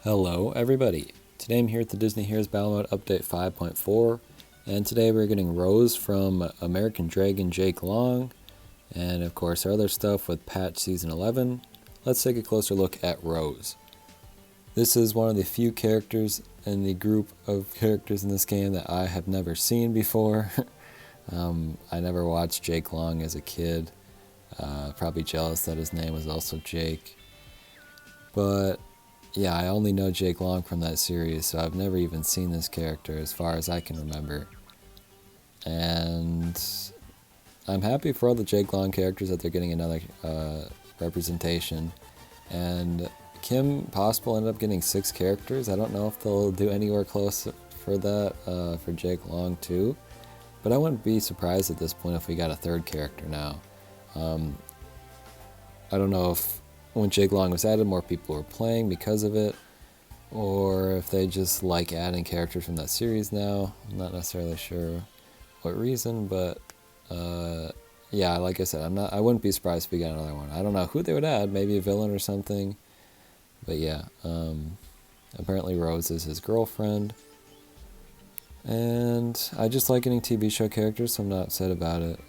Hello everybody! Today I'm here at the Disney Heroes Battle Mode Update 5.4, and today we're getting Rose from American Dragon Jake Long, and of course our other stuff with patch season 11. Let's take a closer look at Rose. This is one of the few characters in the group of characters in this game that I have never seen before. I never watched Jake Long as a kid, probably jealous that his name was also Jake, but yeah, I only know Jake Long from that series, so I've never even seen this character as far as I can remember. And I'm happy for all the Jake Long characters that they're getting another representation. And Kim Possible ended up getting 6 characters. I don't know if they'll do anywhere close for that for Jake Long too. But I wouldn't be surprised at this point if we got a 3rd character now. I don't know if when Jake Long was added, more people were playing because of it, or if they just like adding characters from that series now. I'm not necessarily sure what reason, but yeah, like I said, I wouldn't be surprised if we got another one. I don't know who they would add, maybe a villain or something, but yeah, apparently Rose is his girlfriend, and I just like getting TV show characters, so I'm not upset about it.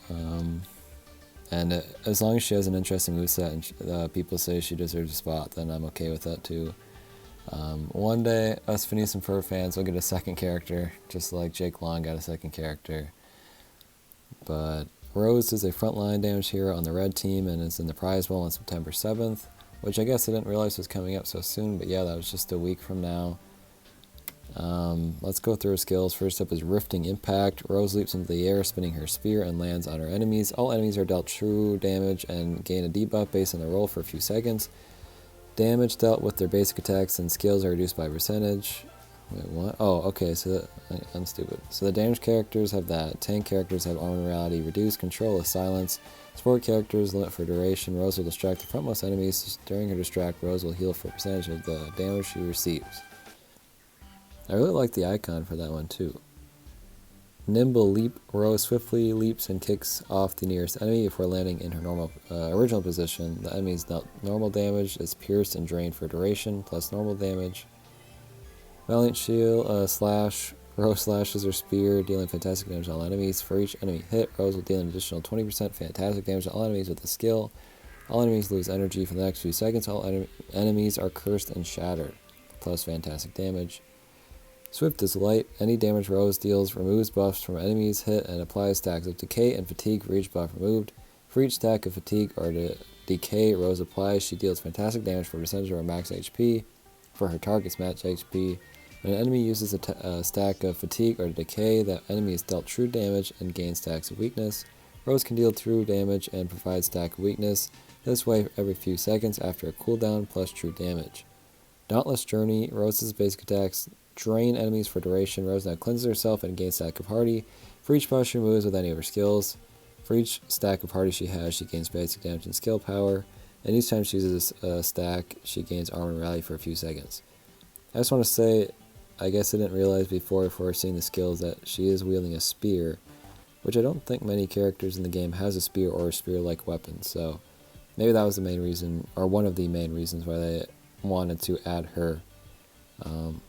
And as long as she has an interesting moveset and people say she deserves a spot, then I'm okay with that too. One day, us Phineas and Ferb fans will get a 2nd character, just like Jake Long got a 2nd character. But Rose is a frontline damage hero on the red team and is in the prize bowl on September 7th, which I guess I didn't realize was coming up so soon, but yeah, that was just a week from now. Let's go through her skills. First up is Rifting Impact. Rose leaps into the air, spinning her spear, and lands on her enemies. All enemies are dealt true damage and gain a debuff based on their roll for a few seconds. Damage dealt with their basic attacks and skills are reduced by percentage. Wait, what? Oh, okay, so I'm stupid. So the damage characters have that. Tank characters have armor reality reduced, control is silence. Support characters limit for duration. Rose will distract the frontmost enemies. During her distract, Rose will heal for a percentage of the damage she receives. I really like the icon for that one too. Nimble Leap. Rose swiftly leaps and kicks off the nearest enemy before landing in her normal original position. The enemy's normal damage is pierced and drained for duration, plus normal damage. Valiant Shield Slash. Rose slashes her spear, dealing fantastic damage to all enemies. For each enemy hit, Rose will deal an additional 20% fantastic damage to all enemies with the skill. All enemies lose energy for the next few seconds. All enemies are cursed and shattered, plus fantastic damage. Swift as Light. Any damage Rose deals removes buffs from enemies hit and applies stacks of decay and fatigue for each buff removed. For each stack of fatigue or decay Rose applies, she deals fantastic damage for a percentage of her max HP for her target's max HP. When an enemy uses a stack of fatigue or decay, that enemy is dealt true damage and gains stacks of weakness. Rose can deal true damage and provide stack of weakness, this way every few seconds after a cooldown plus true damage. Dauntless Journey. Rose's basic attacks drain enemies for duration. Rose now cleanses herself and gains stack of hardy. For each buff she removes with any of her skills. For each stack of hardy she has, she gains basic damage and skill power. And each time she uses a stack, she gains armor and rally for a few seconds. I just want to say, I guess I didn't realize before seeing the skills that she is wielding a spear, which I don't think many characters in the game has a spear or a spear-like weapon. So maybe that was the main reason, or one of the main reasons why they wanted to add her.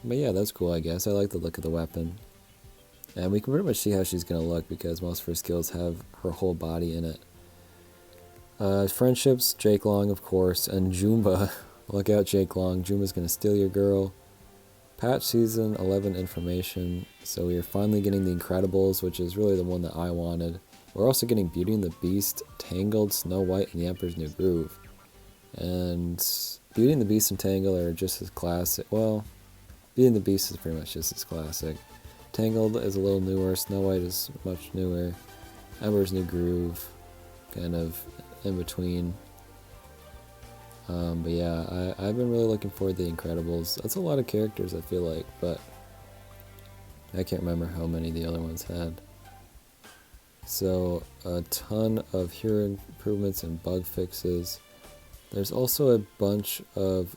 But yeah, that's cool, I guess. I like the look of the weapon. And we can pretty much see how she's going to look because most of her skills have her whole body in it. Friendships, Jake Long, of course, and Jumba. Look out, Jake Long. Jumba's going to steal your girl. Patch Season 11 information. So we are finally getting The Incredibles, which is really the one that I wanted. We're also getting Beauty and the Beast, Tangled, Snow White, and The Emperor's New Groove. And Beauty and the Beast and Tangled are just as classic. Well, Beauty and the Beast is pretty much just as classic. Tangled is a little newer. Snow White is much newer. Emperor's New Groove, kind of in between. But yeah, I've been really looking forward to The Incredibles. That's a lot of characters, I feel like, but I can't remember how many the other ones had. So, a ton of hero improvements and bug fixes. There's also a bunch of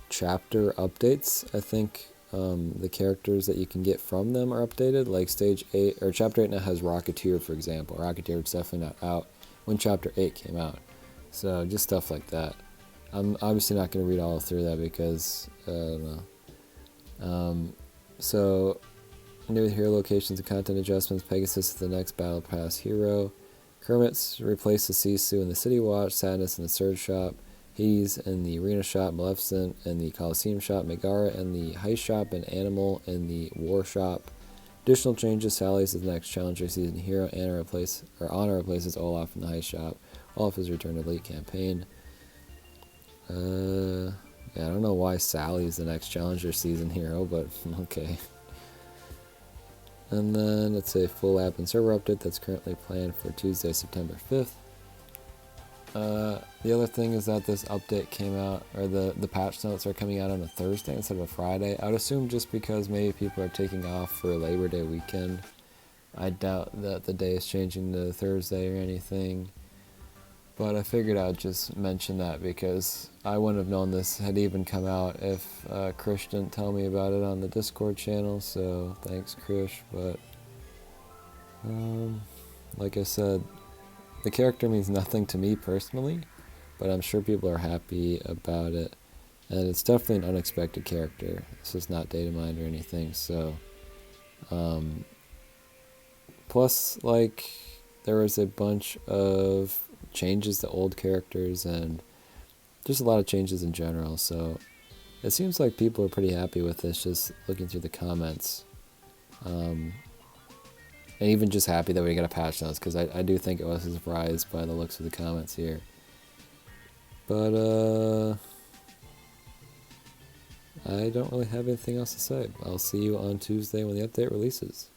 chapter updates. I think the characters that you can get from them are updated. Like Stage 8, or Chapter 8 now has Rocketeer, for example. Rocketeer was definitely not out when Chapter 8 came out. So just stuff like that. I'm obviously not going to read all through that because, I don't know. So, new hero locations and content adjustments. Pegasus is the next Battle Pass hero. Kermit's replaces Sisu in the City Watch, Sadness in the Surge Shop, Hades in the Arena Shop, Maleficent in the Coliseum Shop, Megara in the Heist Shop, and Animal in the War Shop. Additional changes: Sally's is the next Challenger Season hero. Anna replaces Olaf in the Heist Shop. Olaf has returned to late campaign. Yeah, I don't know why Sally is the next Challenger Season hero, but okay. And then it's a full app and server update that's currently planned for Tuesday, September 5th. The other thing is that this update came out, or the patch notes are coming out on a Thursday instead of a Friday. I would assume just because maybe people are taking off for Labor Day weekend. I doubt that the day is changing to Thursday or anything. But I figured I'd just mention that because I wouldn't have known this had even come out if Krish didn't tell me about it on the Discord channel, so thanks Krish. But like I said, the character means nothing to me personally, but I'm sure people are happy about it. And it's definitely an unexpected character. This is not data mined or anything, so plus, like, there was a bunch of changes to old characters and just a lot of changes in general, so it seems like people are pretty happy with this, just looking through the comments. And even just happy that we got a patch notes, because I do think it was a surprise by the looks of the comments here. But I don't really have anything else to say. I'll see you on Tuesday when the update releases.